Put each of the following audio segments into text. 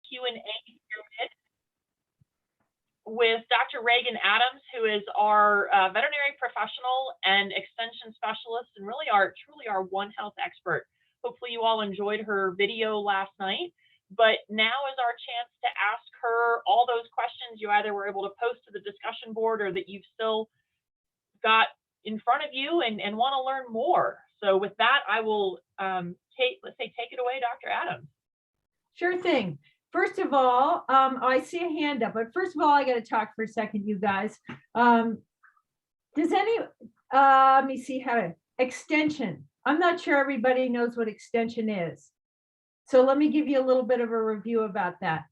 Q&A period with Dr. Ragan Adams, who is our veterinary professional and extension specialist, and really truly our One Health expert. Hopefully you all enjoyed her video last night, but now is our chance to ask her all those questions you either were able to post to the discussion board or that you've still got in front of you and want to learn more. So with that, I will take it away, Dr. Adams. Sure thing. First of all, I see a hand up, but first of all, I got to talk for a second, you guys. Let me see extension. I'm not sure everybody knows what extension is. So let me give you a little bit of a review about that.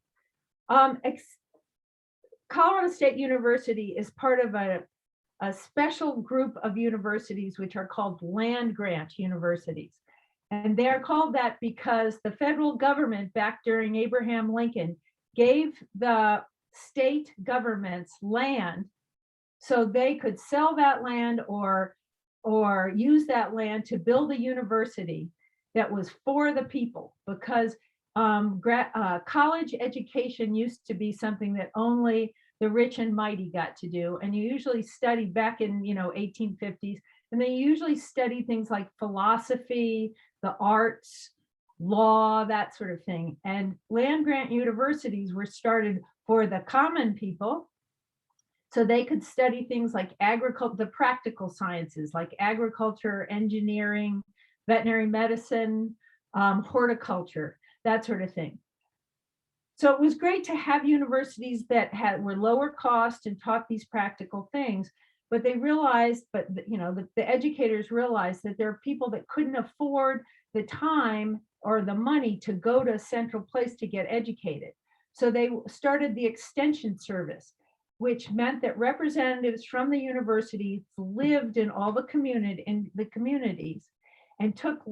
Colorado State University is part of a special group of universities, which are called land grant universities. And they're called that because the federal government back during Abraham Lincoln gave the state governments land so they could sell that land or use that land to build a university that was for the people, because college education used to be something that only the rich and mighty got to do. And you usually study back in 1850s, and they usually study things like philosophy, the arts, law, that sort of thing. And land grant universities were started for the common people, so they could study things like agriculture, the practical sciences like agriculture, engineering, veterinary medicine, horticulture, that sort of thing. So it was great to have universities that were lower cost and taught these practical things. But they realized, the educators realized that there are people that couldn't afford the time or the money to go to a central place to get educated. So they started the extension service, which meant that representatives from the universities lived in all the communities and took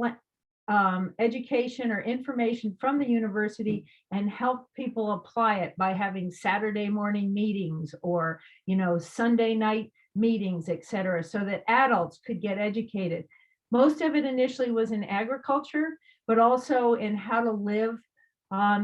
education or information from the university and helped people apply it by having Saturday morning meetings or Sunday night meetings, etc., so that adults could get educated. Most of it initially was in agriculture, but also in how to live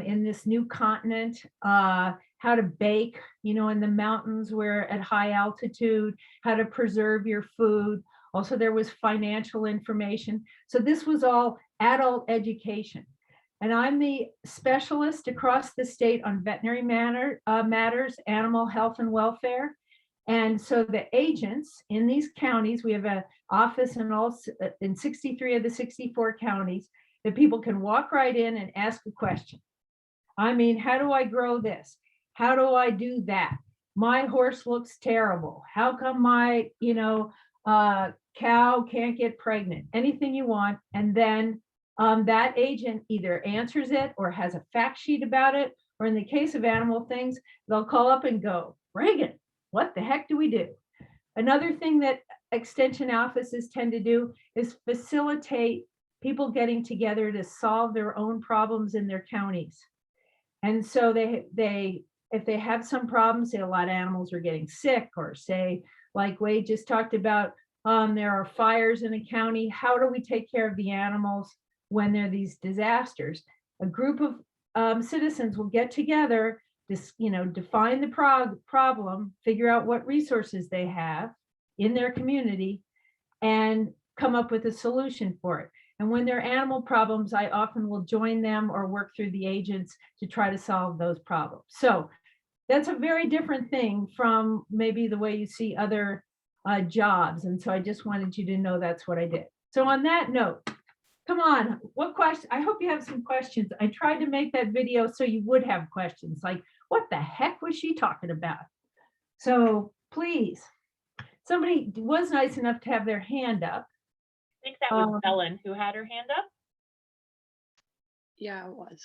in this new continent, how to bake, in the mountains where at high altitude, how to preserve your food. Also, there was financial information. So this was all adult education. And I'm the specialist across the state on veterinary matters, animal health and welfare. And so the agents in these counties, we have an office in 63 of the 64 counties, that people can walk right in and ask a question. I mean, how do I grow this? How do I do that? My horse looks terrible. How come my, cow can't get pregnant? Anything you want. And then that agent either answers it or has a fact sheet about it, or in the case of animal things, they'll call up and go, Ragan, what the heck do we do? Another thing that extension offices tend to do is facilitate people getting together to solve their own problems in their counties. And so if they have some problems, say a lot of animals are getting sick, or say, like Wade just talked about, there are fires in a county. How do we take care of the animals when there are these disasters? A group of citizens will get together, define the problem, figure out what resources they have in their community, and come up with a solution for it. And when there are animal problems, I often will join them or work through the agents to try to solve those problems. So that's a very different thing from maybe the way you see other jobs. And so I just wanted you to know that's what I did. So on that note, come on, what question? I hope you have some questions. I tried to make that video so you would have questions like, what the heck was she talking about? So please, somebody was nice enough to have their hand up. I think that was Ellen who had her hand up. Yeah, it was.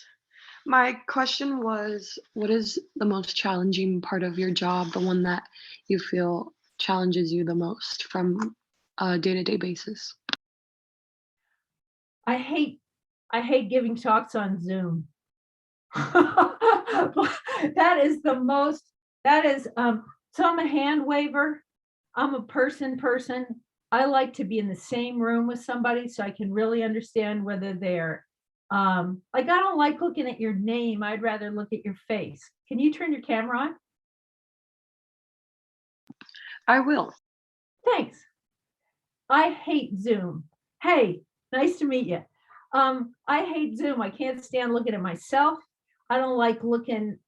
My question was, what is the most challenging part of your job, the one that you feel challenges you the most from a day-to-day basis? I hate giving talks on Zoom. So I'm a hand waver. I'm a person. I like to be in the same room with somebody so I can really understand whether they're Like, I don't like looking at your name. I'd rather look at your face. Can you turn your camera on? I will. Thanks. I hate Zoom. Hey, nice to meet you. I hate Zoom. I can't stand looking at myself. I don't like looking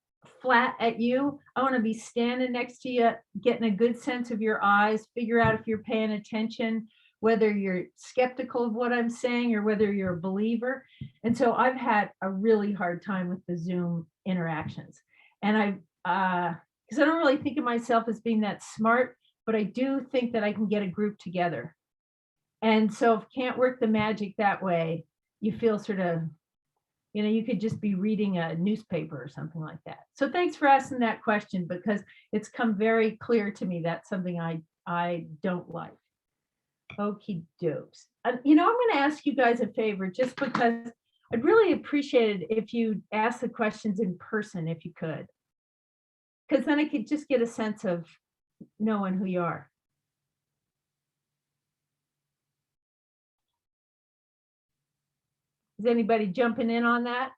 flat at you. I want to be standing next to you, getting a good sense of your eyes, figure out if you're paying attention, whether you're skeptical of what I'm saying or whether you're a believer. And so I've had a really hard time with the Zoom interactions. And because I don't really think of myself as being that smart, but I do think that I can get a group together. And so if you can't work the magic that way, you feel sort of, you could just be reading a newspaper or something like that. So thanks for asking that question, because it's come very clear to me that's something I don't like. Okie dokes. I'm going to ask you guys a favor, just because I'd really appreciate it if you ask the questions in person, if you could, because then I could just get a sense of knowing who you are. Is anybody jumping in on that?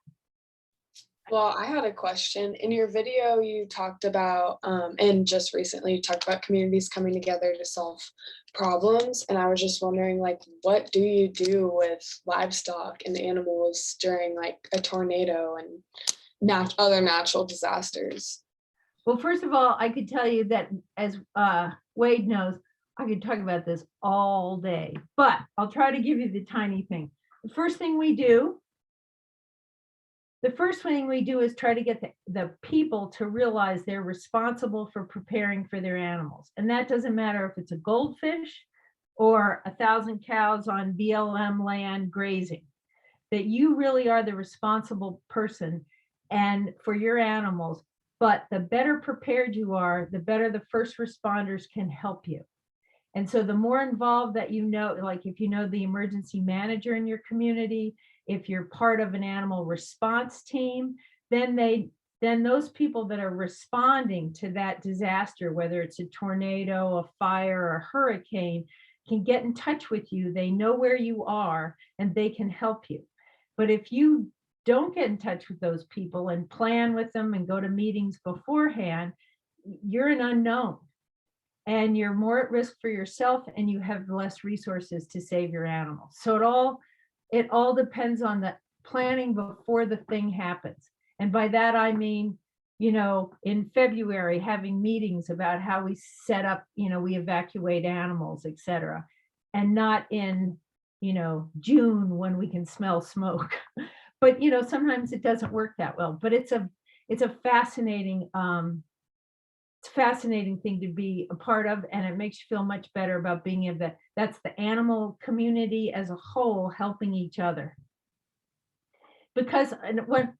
Well, I had a question. In your video, you talked about, and just recently, you talked about communities coming together to solve problems. And I was just wondering, like, what do you do with livestock and animals during like a tornado and other natural disasters? Well, first of all, I could tell you that, as Wade knows, I could talk about this all day, but I'll try to give you the tiny thing. The first thing we do is try to get the people to realize they're responsible for preparing for their animals. And that doesn't matter if it's a goldfish or 1,000 cows on BLM land grazing, that you really are the responsible person and for your animals. But the better prepared you are, the better the first responders can help you. And so the more involved that like if you know the emergency manager in your community, if you're part of an animal response team, then those people that are responding to that disaster, whether it's a tornado, a fire, or a hurricane, can get in touch with you. They know where you are and they can help you. But if you don't get in touch with those people and plan with them and go to meetings beforehand, you're an unknown. And you're more at risk for yourself, and you have less resources to save your animals. So it all depends on the planning before the thing happens. And by that, I mean, in February, having meetings about how we set up, we evacuate animals, et cetera, and not in, June when we can smell smoke. But, sometimes it doesn't work that well, but it's a fascinating, thing to be a part of, and it makes you feel much better about being that's the animal community as a whole helping each other. Because when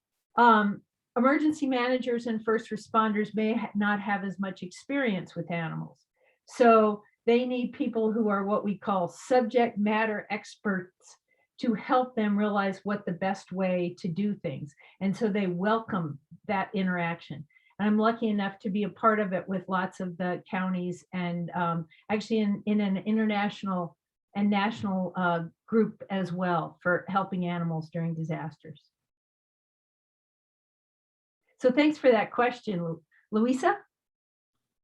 emergency managers and first responders may not have as much experience with animals, so they need people who are what we call subject matter experts to help them realize what the best way to do things. And so they welcome that interaction. I'm lucky enough to be a part of it with lots of the counties, and actually in an international and national group as well for helping animals during disasters. So thanks for that question, Louisa.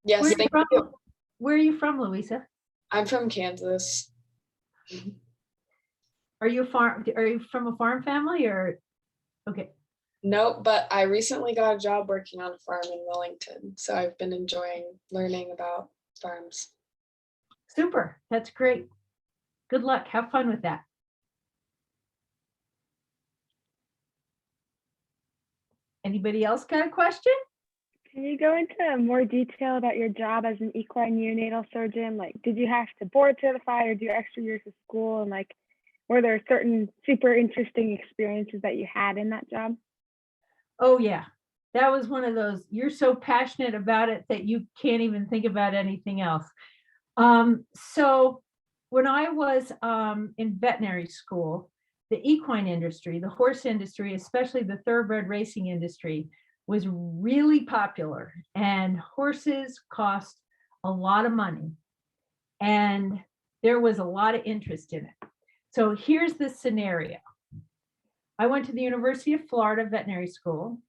Yes, thank you. Where are you from, Louisa? I'm from Kansas. Are you from a farm family or? Okay. Nope, but I recently got a job working on a farm in Wellington, so I've been enjoying learning about farms. Super, that's great. Good luck, have fun with that. Anybody else got a question? Can you go into more detail about your job as an equine neonatal surgeon? Like, did you have to board certify or do extra years of school? And like, were there certain super interesting experiences that you had in that job? Oh yeah, that was one of those, you're so passionate about it that you can't even think about anything else. So when I was in veterinary school, the equine industry, the horse industry, especially the thoroughbred racing industry, was really popular, and horses cost a lot of money, and there was a lot of interest in it. So here's the scenario. I went to the University of Florida Veterinary School,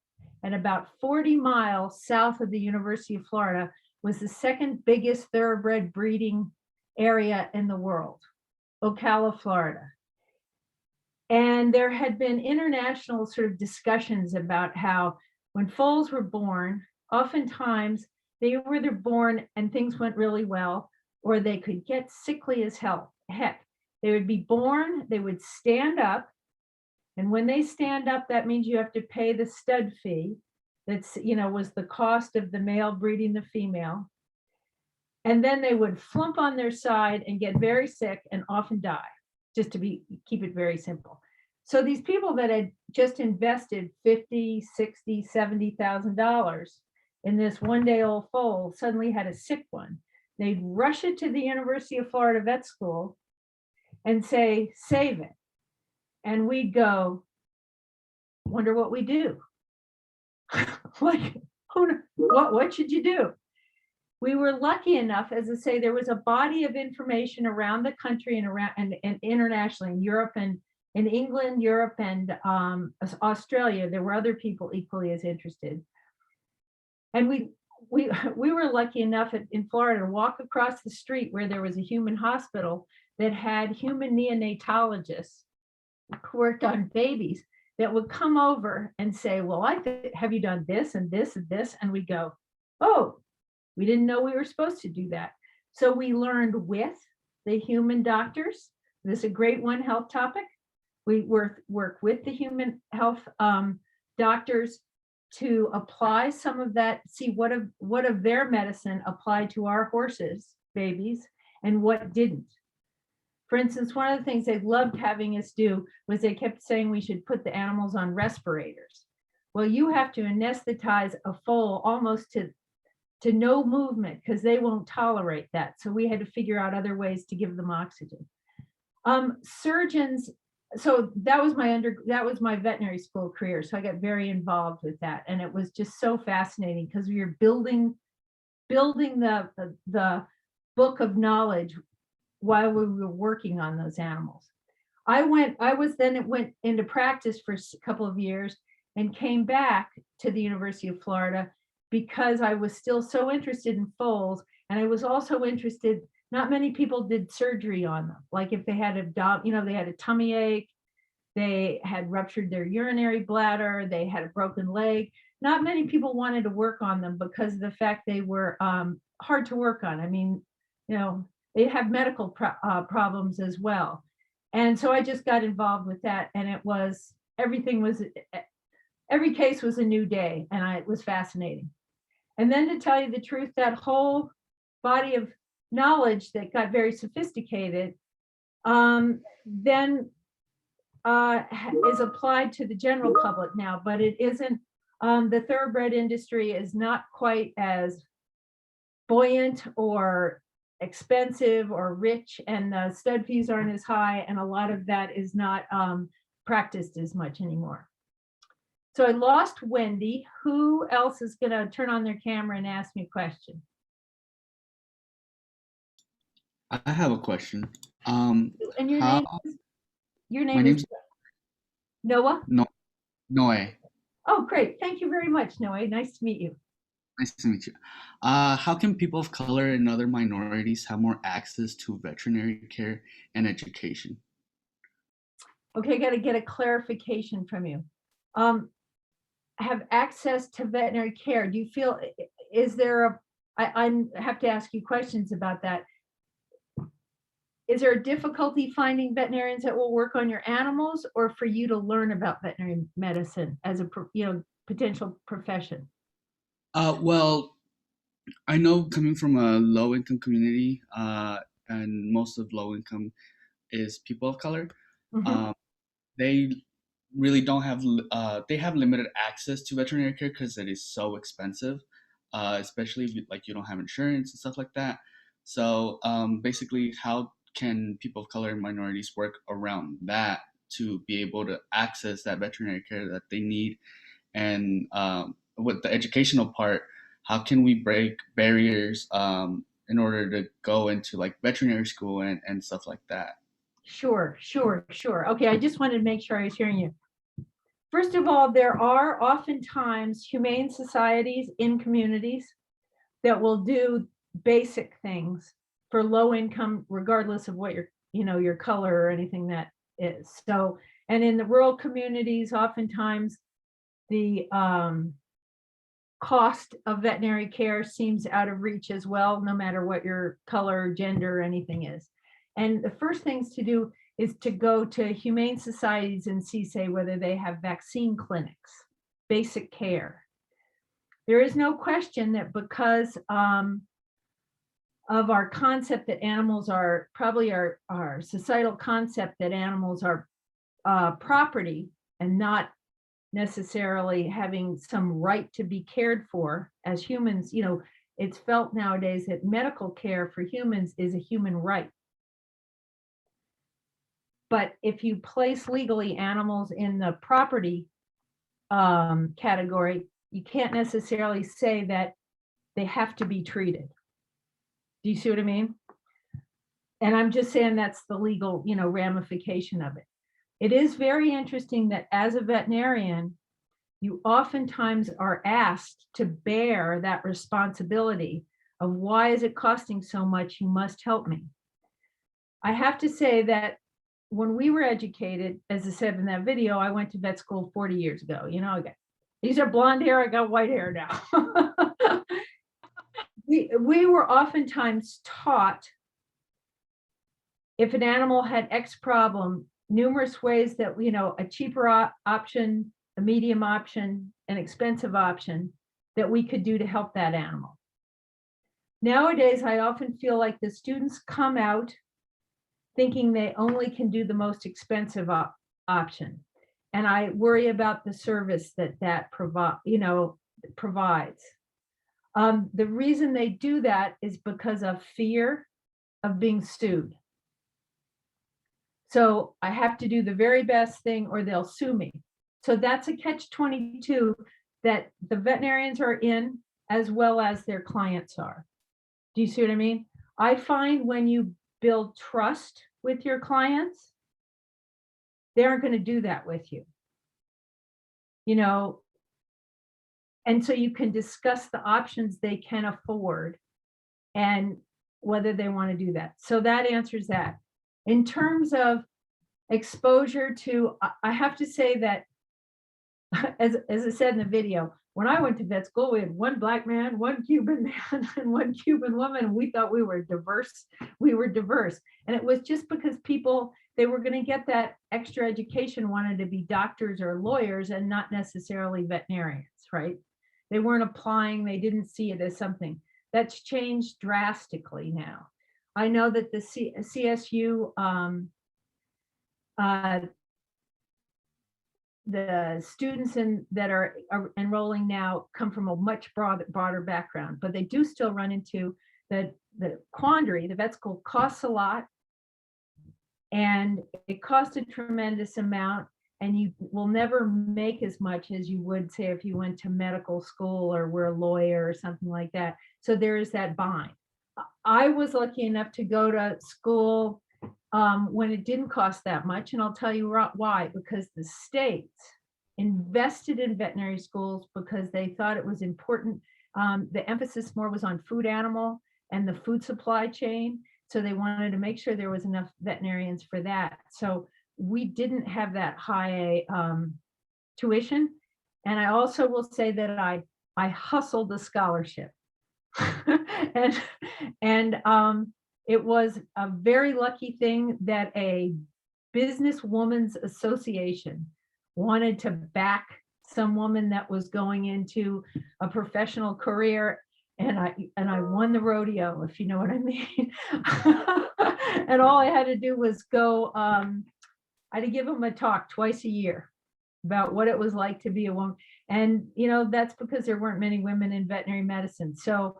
and about 40 miles south of the University of Florida was the second biggest thoroughbred breeding area in the world, Ocala, Florida. And there had been international sort of discussions about how when foals were born, oftentimes they were either born and things went really well, or they could get sickly as heck. They would be born, they would stand up, and when they stand up, that means you have to pay the stud fee. That's, was the cost of the male breeding the female. And then they would flump on their side and get very sick and often die, just to keep it very simple. So these people that had just invested $50,000, $60,000, $70,000 in this one-day-old foal suddenly had a sick one. They'd rush it to the University of Florida Vet School and say, save it. And we'd go, wonder what we do. Like, what should you do? We were lucky enough, as I say, there was a body of information around the country and internationally in Europe and in England, Europe, and Australia. There were other people equally as interested. And we were lucky enough in Florida to walk across the street where there was a human hospital that had human neonatologists who worked on babies that would come over and say, well, have you done this and this and this? And we go, oh, we didn't know we were supposed to do that. So we learned with the human doctors. This is a great One Health topic. We work with the human health doctors to apply some of that, see what of their medicine applied to our horses, babies, and what didn't. For instance, one of the things they loved having us do was they kept saying we should put the animals on respirators. Well, you have to anesthetize a foal almost to no movement because they won't tolerate that. So we had to figure out other ways to give them oxygen. Surgeons, so that was my veterinary school career. So I got very involved with that. And it was just so fascinating because we were building the book of knowledge while we were working on those animals. I went into practice for a couple of years and came back to the University of Florida because I was still so interested in foals. And I was also interested, not many people did surgery on them. Like if they had they had a tummy ache, they had ruptured their urinary bladder, they had a broken leg. Not many people wanted to work on them because of the fact they were hard to work on. I mean, they have medical problems as well. And so I just got involved with that, and every case was a new day, and it was fascinating. And then to tell you the truth, that whole body of knowledge that got very sophisticated then is applied to the general public now, but it isn't. The thoroughbred industry is not quite as buoyant or expensive or rich, and the stud fees aren't as high, and a lot of that is not practiced as much anymore. So I lost Wendy. Who else is going to turn on their camera and ask me a question? I have a question. And your How, name my is name's Noah? Noe. Oh, great. Thank you very much, Noah. Nice to meet you. Nice to meet you. How can people of color and other minorities have more access to veterinary care and education? Okay, I got to get a clarification from you. Have access to veterinary care. Do you feel, is there I have to ask you questions about that. Is there a difficulty finding veterinarians that will work on your animals, or for you to learn about veterinary medicine as a potential profession? Well, I know coming from a low-income community, and most of low-income is people of color. Mhm. They really don't have. They have limited access to veterinary care because it is so expensive, especially if you don't have insurance and stuff like that. So basically, how can people of color and minorities work around that to be able to access that veterinary care that they need? And with the educational part, how can we break barriers in order to go into like veterinary school and stuff like that? Sure. Okay, I just wanted to make sure I was hearing you. First of all, there are oftentimes humane societies in communities that will do basic things for low income, regardless of what your color or anything that is. So, and in the rural communities, oftentimes the cost of veterinary care seems out of reach as well, no matter what your color, gender, or anything is. And the first things to do is to go to humane societies and see, say, whether they have vaccine clinics, basic care. There is no question that because of our concept that animals are, probably our societal concept that animals are property and not necessarily having some right to be cared for as humans, it's felt nowadays that medical care for humans is a human right. But if you place legally animals in the property category, you can't necessarily say that they have to be treated. Do you see what I mean? And I'm just saying that's the legal, ramification of it. It is very interesting that as a veterinarian, you oftentimes are asked to bear that responsibility of why is it costing so much? You must help me. I have to say that when we were educated, as I said in that video, I went to vet school 40 years ago. These are blonde hair, I got white hair now. We were oftentimes taught if an animal had X problem, numerous ways that, a cheaper option, a medium option, an expensive option that we could do to help that animal. Nowadays, I often feel like the students come out thinking they only can do the most expensive option. And I worry about the service that provides. The reason they do that is because of fear of being sued. So I have to do the very best thing or they'll sue me. So that's a catch-22 that the veterinarians are in as well as their clients are. Do you see what I mean? I find when you build trust with your clients, they aren't going to do that with you. And so you can discuss the options they can afford and whether they want to do that. So that answers that. In terms of exposure to, I have to say that, as I said in the video, when I went to vet school, we had one Black man, one Cuban man, and one Cuban woman, and we thought we were diverse. And it was just because people, they were going to get that extra education, wanted to be doctors or lawyers and not necessarily veterinarians, right? They weren't applying, they didn't see it as something. That's changed drastically now. I know that the CSU, the students that are enrolling now come from a much broader background, but they do still run into the quandary. The vet school costs a lot and it costs a tremendous amount, and you will never make as much as you would, say, if you went to medical school or were a lawyer or something like that. So there is that bind. I was lucky enough to go to school when it didn't cost that much. And I'll tell you why, because the states invested in veterinary schools because they thought it was important. The emphasis more was on food animal and the food supply chain. So they wanted to make sure there was enough veterinarians for that. So we didn't have that high tuition. And I also will say that I hustled the scholarship. and it was a very lucky thing that a businesswoman's association wanted to back some woman that was going into a professional career, and I won the rodeo, if you know what I mean. And all I had to do was go, I had to give them a talk twice a year about what it was like to be a woman. And that's because there weren't many women in veterinary medicine. So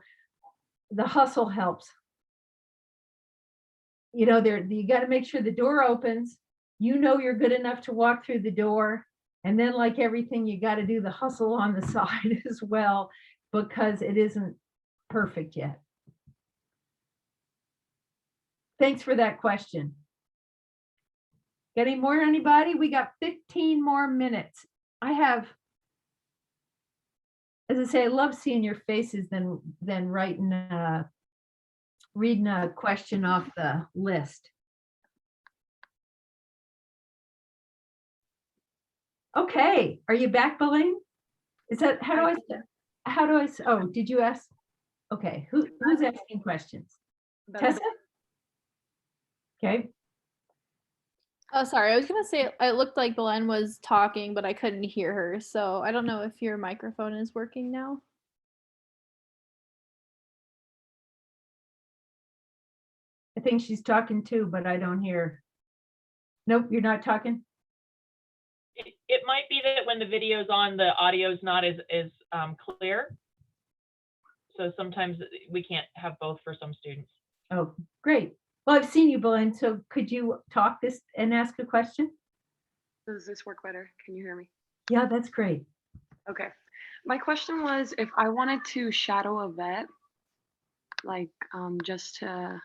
the hustle helps. You got to make sure the door opens. You're good enough to walk through the door. And then, like everything, you got to do the hustle on the side as well, because it isn't perfect yet. Thanks for that question. Any more, anybody? We got 15 more minutes. I have, as I say, I love seeing your faces than reading a question off the list. Okay, are you back, Belen? Is that, oh, did you ask? Okay, who's asking questions? Tessa? Okay, Oh, sorry. I was gonna say it looked like Belen was talking, but I couldn't hear her. So I don't know if your microphone is working now. I think she's talking too, but I don't hear. Nope, you're not talking? It might be that when the video's on, the audio's not as clear. So sometimes we can't have both for some students. Oh, great. Well, I've seen you, Belen, so could you talk this and ask a question? Does this work better? Can you hear me? Yeah, that's great. Okay. My question was if I wanted to shadow a vet, like just to,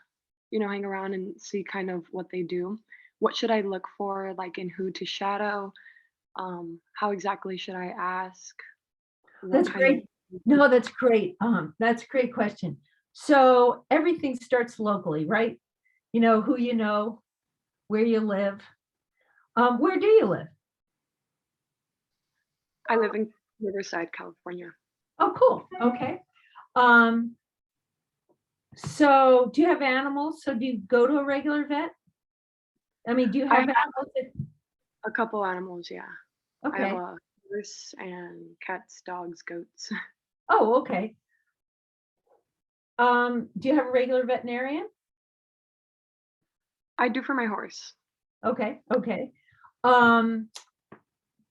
hang around and see kind of what they do, what should I look for, like in who to shadow? How exactly should I ask? That's great. No, that's great. That's a great question. So everything starts locally, right? You know who you know, where you live. Where do you live? I live in Riverside, California. Oh, cool. Okay. So do you have animals? So do you go to a regular vet? I mean, do you have animals? A couple animals, yeah. I have Okay. a horse and cats, dogs, goats. Oh, okay. Do you have a regular veterinarian? I do for my horse. Okay, okay.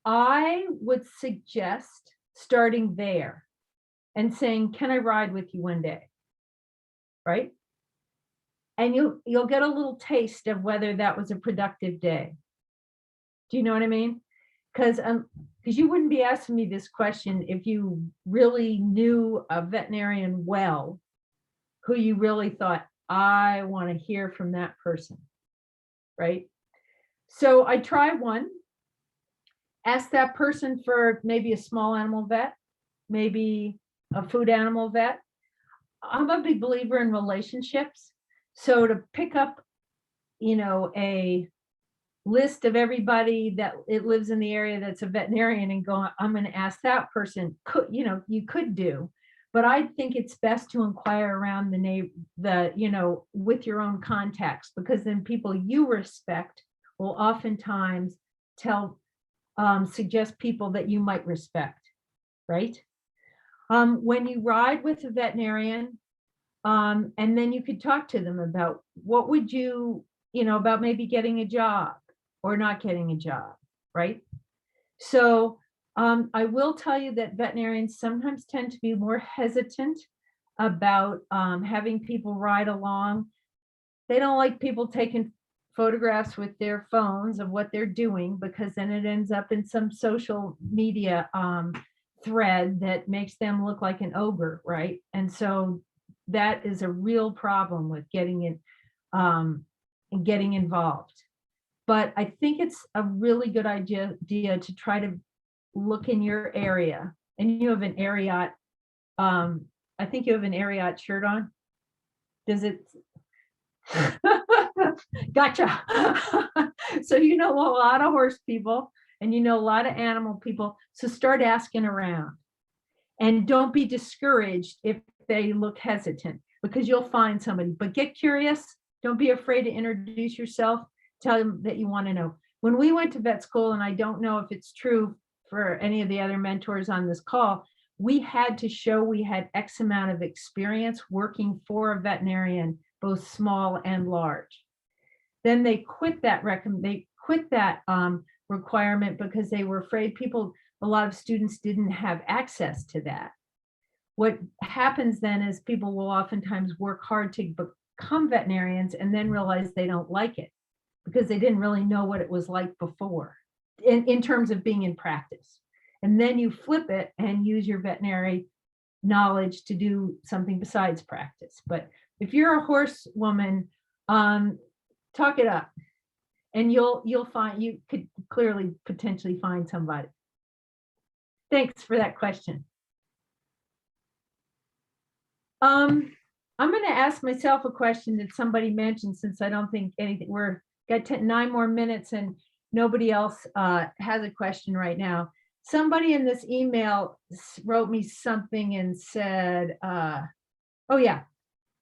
I would suggest starting there and saying, can I ride with you one day? Right? And you'll get a little taste of whether that was a productive day. Do you know what I mean? Because you wouldn't be asking me this question if you really knew a veterinarian well, who you really thought, I want to hear from that person, right? So I try one, ask that person for maybe a small animal vet, maybe a food animal vet. I'm a big believer in relationships. So to pick up, a list of everybody that it lives in the area that's a veterinarian and go, I'm going to ask that person, you could do, but I think it's best to inquire around with your own contacts, because then people you respect will oftentimes suggest people that you might respect, right? When you ride with a veterinarian, and then you could talk to them about what would you, about maybe getting a job or not getting a job, right? So I will tell you that veterinarians sometimes tend to be more hesitant about having people ride along. They don't like people taking photographs with their phones of what they're doing, because then it ends up in some social media thread that makes them look like an ogre, right? And so that is a real problem with getting it and getting involved. But I think it's a really good idea to try to look in your area. And you have an Ariat, I think you have an Ariat shirt on. Does it? Gotcha. So you know a lot of horse people and you know a lot of animal people. So start asking around. And don't be discouraged if they look hesitant, because you'll find somebody. But get curious. Don't be afraid to introduce yourself. Tell them that you want to know. When we went to vet school, and I don't know if it's true for any of the other mentors on this call, we had to show we had X amount of experience working for a veterinarian, both small and large. Then they quit that requirement because they were afraid a lot of students didn't have access to that. What happens then is people will oftentimes work hard to become veterinarians and then realize they don't like it because they didn't really know what it was like before in terms of being in practice. And then you flip it and use your veterinary knowledge to do something besides practice. But if you're a horse woman, talk it up and you'll find, you could clearly potentially find somebody. Thanks for that question. I'm going to ask myself a question that somebody mentioned, since I don't think anything, got 9 more minutes and nobody else has a question right now. Somebody in this email wrote me something and said, oh yeah,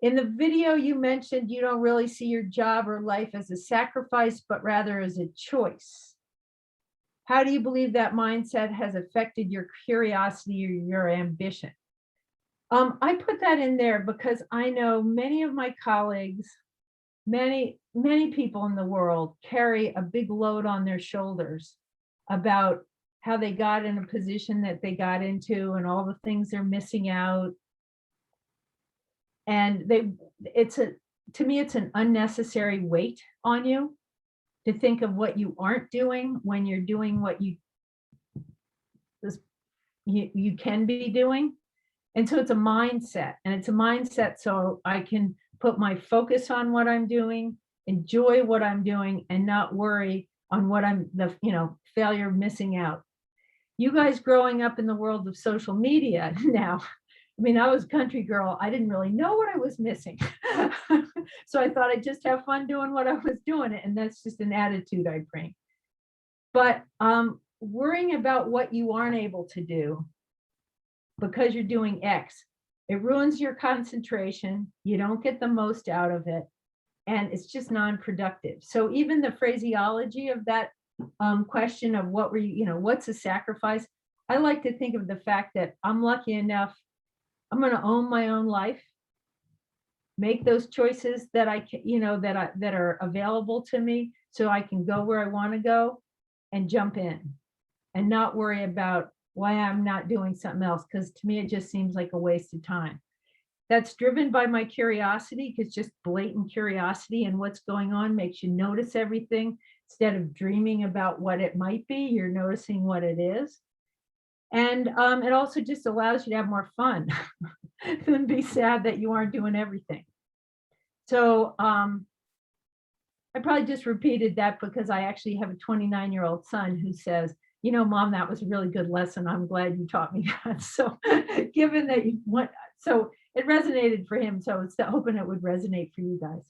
in the video you mentioned you don't really see your job or life as a sacrifice, but rather as a choice. How do you believe that mindset has affected your curiosity or your ambition? I put that in there because I know many of my colleagues, many people in the world carry a big load on their shoulders about how they got in a position that they got into and all the things they're missing out. And to me, it's an unnecessary weight on you to think of what you aren't doing when you're doing what you can be doing. And so it's a mindset, and it's a mindset so I can put my focus on what I'm doing, enjoy what I'm doing, and not worry on what failure of missing out. You guys growing up in the world of social media now, I mean, I was a country girl. I didn't really know what I was missing. So I thought I'd just have fun doing what I was doing. And that's just an attitude I bring. But worrying about what you aren't able to do because you're doing X, it ruins your concentration. You don't get the most out of it. And it's just non-productive. So even the phraseology of that question of what were you, what's a sacrifice? I like to think of the fact that I'm lucky enough, I'm going to own my own life, make those choices that I can, that are available to me so I can go where I want to go and jump in and not worry about why I'm not doing something else. Because to me, it just seems like a waste of time. That's driven by my curiosity, because just blatant curiosity and what's going on makes you notice everything. Instead of dreaming about what it might be, you're noticing what it is. And it also just allows you to have more fun than be sad that you aren't doing everything. So I probably just repeated that because I actually have a 29-year-old son who says, Mom, that was a really good lesson. I'm glad you taught me that. So given that so it resonated for him. So it's hoping it would resonate for you guys.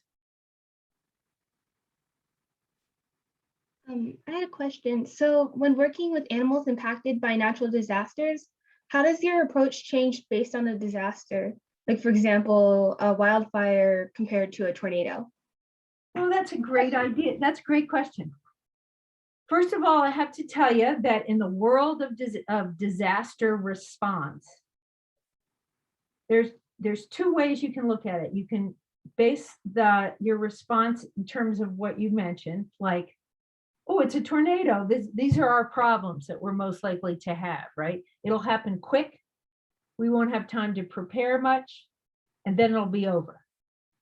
I had a question. So when working with animals impacted by natural disasters, how does your approach change based on the disaster? Like, for example, a wildfire compared to a tornado? Oh, that's a great idea. That's a great question. First of all, I have to tell you that in the world of disaster response, there's 2 ways you can look at it. You can base your response in terms of what you mentioned, like, oh, it's a tornado. These are our problems that we're most likely to have, right? It'll happen quick. We won't have time to prepare much, and then it'll be over.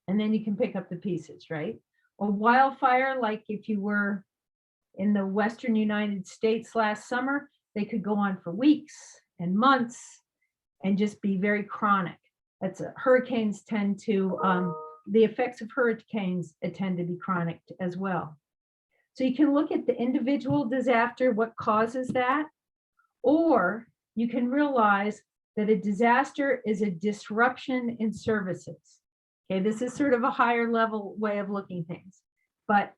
And then you can pick up the pieces, right? A wildfire, like if you were in the Western United States last summer, they could go on for weeks and months and just be very chronic. Hurricanes tend to, the effects of hurricanes tend to be chronic as well. So you can look at the individual disaster, what causes that, or you can realize that a disaster is a disruption in services. Okay, this is sort of a higher level way of looking at things. But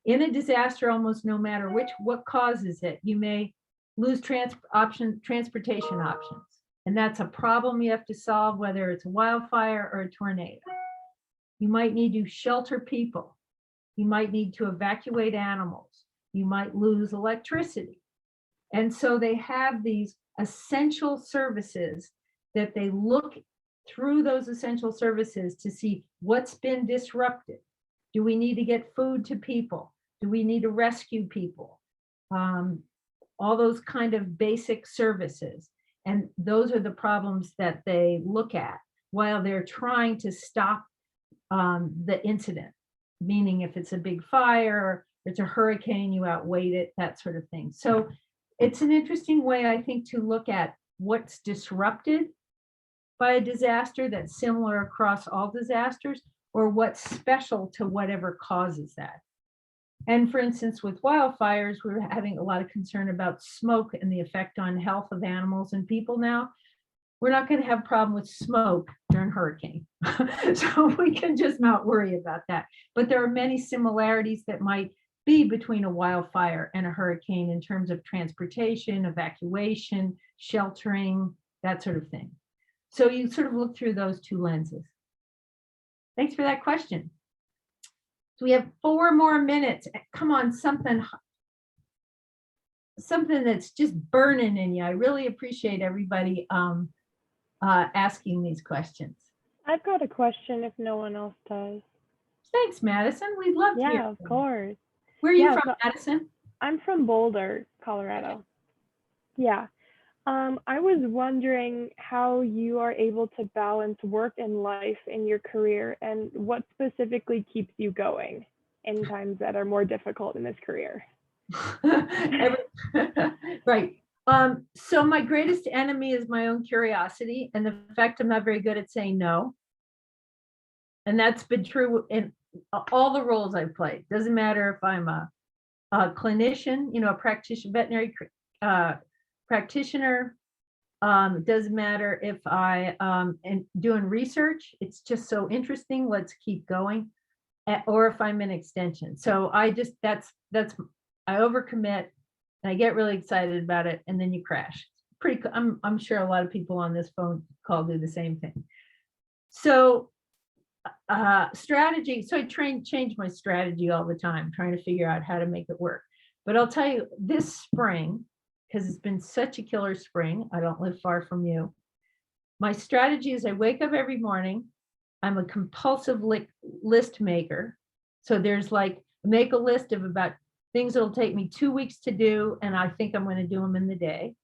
in a disaster, almost no matter what causes it, you may lose transportation options. And that's a problem you have to solve, whether it's a wildfire or a tornado. You might need to shelter people. You might need to evacuate animals. You might lose electricity. And so they have these essential services that they look through those essential services to see what's been disrupted. Do we need to get food to people? Do we need to rescue people? All those kind of basic services. And those are the problems that they look at while they're trying to stop the incident. Meaning if it's a big fire, or it's a hurricane, you outweigh it, that sort of thing. So it's an interesting way, I think, to look at what's disrupted by a disaster that's similar across all disasters, or what's special to whatever causes that. And for instance, with wildfires, we're having a lot of concern about smoke and the effect on health of animals and people now. We're not going to have a problem with smoke during hurricane. So we can just not worry about that. But there are many similarities that might be between a wildfire and a hurricane in terms of transportation, evacuation, sheltering, that sort of thing. So you sort of look through those two lenses. Thanks for that question. So we have 4 more minutes. Come on, something that's just burning in you. I really appreciate everybody asking these questions. I've got a question if no one else does. Thanks, Madison. We'd love to hear Yeah, of from you. course. Where are you Yeah, from, so Madison? I'm from Boulder, Colorado. Yeah. I was wondering how you are able to balance work and life in your career, and what specifically keeps you going in times that are more difficult in this career. Right. So my greatest enemy is my own curiosity and the fact I'm not very good at saying no. And that's been true in all the roles I've played. Doesn't matter if I'm a clinician, you know, a practitioner, veterinary practitioner. It doesn't matter if I am doing research. It's just so interesting. Let's keep going. Or if I'm in extension. So I just I overcommit and I get really excited about it, and then you crash. I'm sure a lot of people on this phone call do the same thing. So strategy. So I change my strategy all the time, trying to figure out how to make it work. But I'll tell you, this spring, because it's been such a killer spring, I don't live far from you. My strategy is I wake up every morning. I'm a compulsive list maker. So there's like, make a list of about things that'll take me 2 weeks to do, and I think I'm going to do them in the day.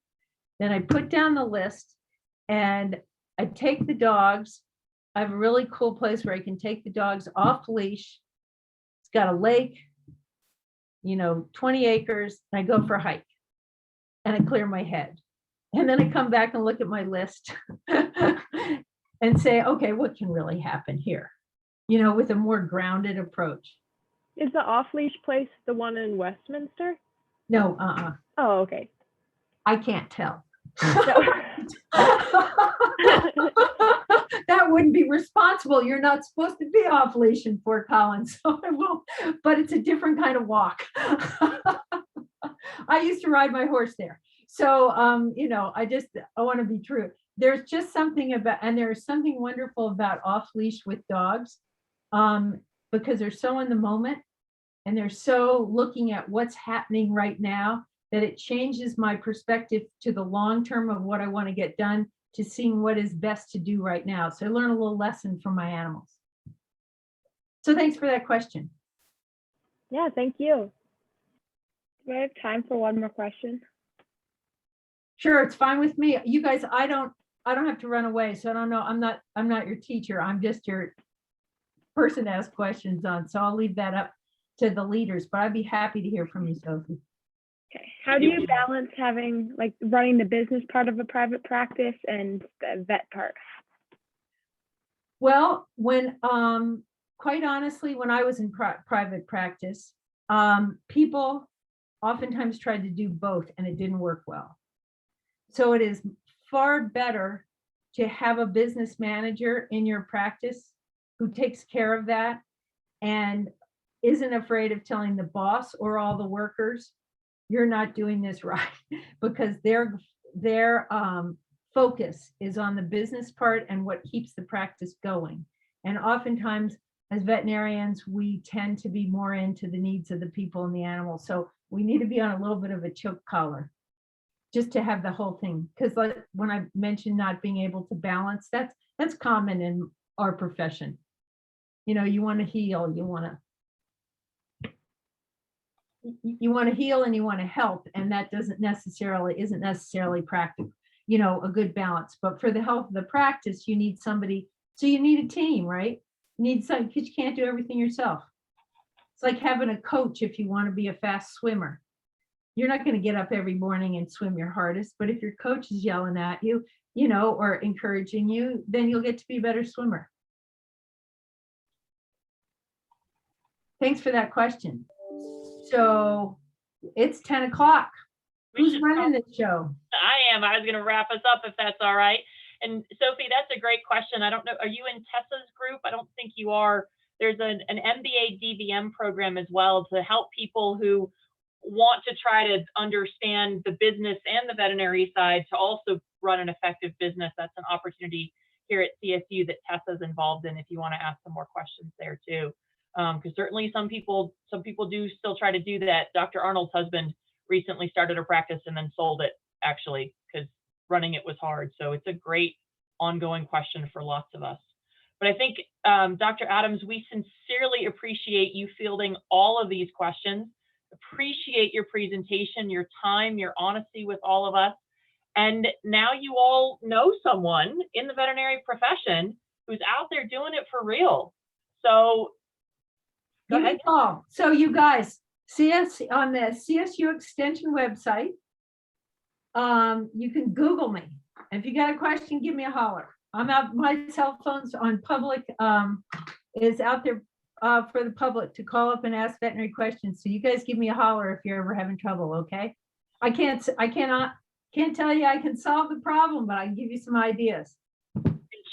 Then I put down the list and I take the dogs. I have a really cool place where I can take the dogs off leash. It's got a lake, 20 acres. And I go for a hike and I clear my head. And then I come back and look at my list and say, okay, what can really happen here? With a more grounded approach. Is the off-leash place the one in Westminster? No, Oh, okay. I can't tell. No. That wouldn't be responsible. You're not supposed to be off leash in Fort Collins, so I won't, but it's a different kind of walk. I used to ride my horse there. So, I want to be true. There's just something about, and there's something wonderful about off leash with dogs, because they're so in the moment and they're so looking at what's happening right now that it changes my perspective to the long term of what I want to get done to seeing what is best to do right now. So I learn a little lesson from my animals. So thanks for that question. Yeah, thank you. Do I have time for one more question? Sure, it's fine with me. You guys, I don't have to run away, so I don't know. I'm not your teacher. I'm just your person to ask questions on. So I'll leave that up to the leaders, but I'd be happy to hear from you, Sophie. Okay. How do you balance having, like, running the business part of a private practice and the vet part? Well, when quite honestly, when I was in private practice, people oftentimes tried to do both and it didn't work well. So it is far better to have a business manager in your practice who takes care of that and isn't afraid of telling the boss or all the workers, you're not doing this right, because their focus is on the business part and what keeps the practice going. And oftentimes as veterinarians, we tend to be more into the needs of the people and the animals. So we need to be on a little bit of a choke collar just to have the whole thing. Because like when I mentioned not being able to balance, that's common in our profession. You want to heal, you want to heal and you want to help, and that isn't necessarily practical, a good balance. But for the health of the practice, you need somebody. So you need a team, right? You need some, because you can't do everything yourself. It's like having a coach if you want to be a fast swimmer. You're not going to get up every morning and swim your hardest, but if your coach is yelling at you, or encouraging you, then you'll get to be a better swimmer. Thanks for that question. So it's 10 o'clock. We Who's should running this show? I am. I was going to wrap us up if that's all right. And Sophie, that's a great question. I don't know. Are you in Tessa's group? I don't think you are. There's an MBA DVM program as well to help people who want to try to understand the business and the veterinary side to also run an effective business. That's an opportunity here at CSU that Tessa's involved in if you want to ask some more questions there too. Because certainly some people do still try to do that. Dr. Arnold's husband recently started a practice and then sold it actually because running it was hard. So it's a great ongoing question for lots of us. But I think, Dr. Adams, we sincerely appreciate you fielding all of these questions, appreciate your presentation, your time, your honesty with all of us. And now you all know someone in the veterinary profession who's out there doing it for real. So Go ahead, Paul. So you guys, see us on the CSU Extension website. You can Google me. If you got a question, give me a holler. I'm out, my cell phone's on public, is out there for the public to call up and ask veterinary questions. So you guys give me a holler if you're ever having trouble, okay? I can't tell you I can solve the problem, but I can give you some ideas.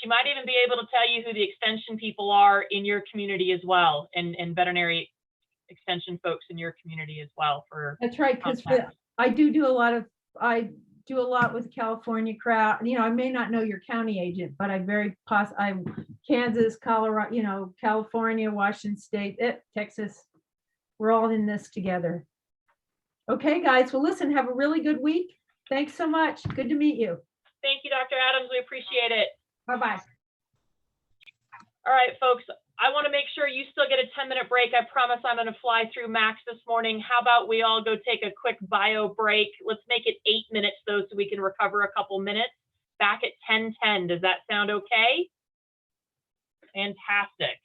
she might even be able to tell you who the extension people are in your community as well, and veterinary extension folks in your community as well. That's right, because I do a lot with California crowd. You know, I may not know your county agent, but I'm Kansas, Colorado, California, Washington State, Texas. We're all in this together. Okay, guys. Well, listen, have a really good week. Thanks so much. Good to meet you. Thank you, Dr. Adams. We appreciate it. Bye-bye. All right, folks. I want to make sure you still get a 10-minute break. I promise I'm going to fly through Max this morning. How about we all go take a quick bio break? Let's make it 8 minutes, though, so we can recover a couple minutes. Back at 10:10. Does that sound okay? Fantastic.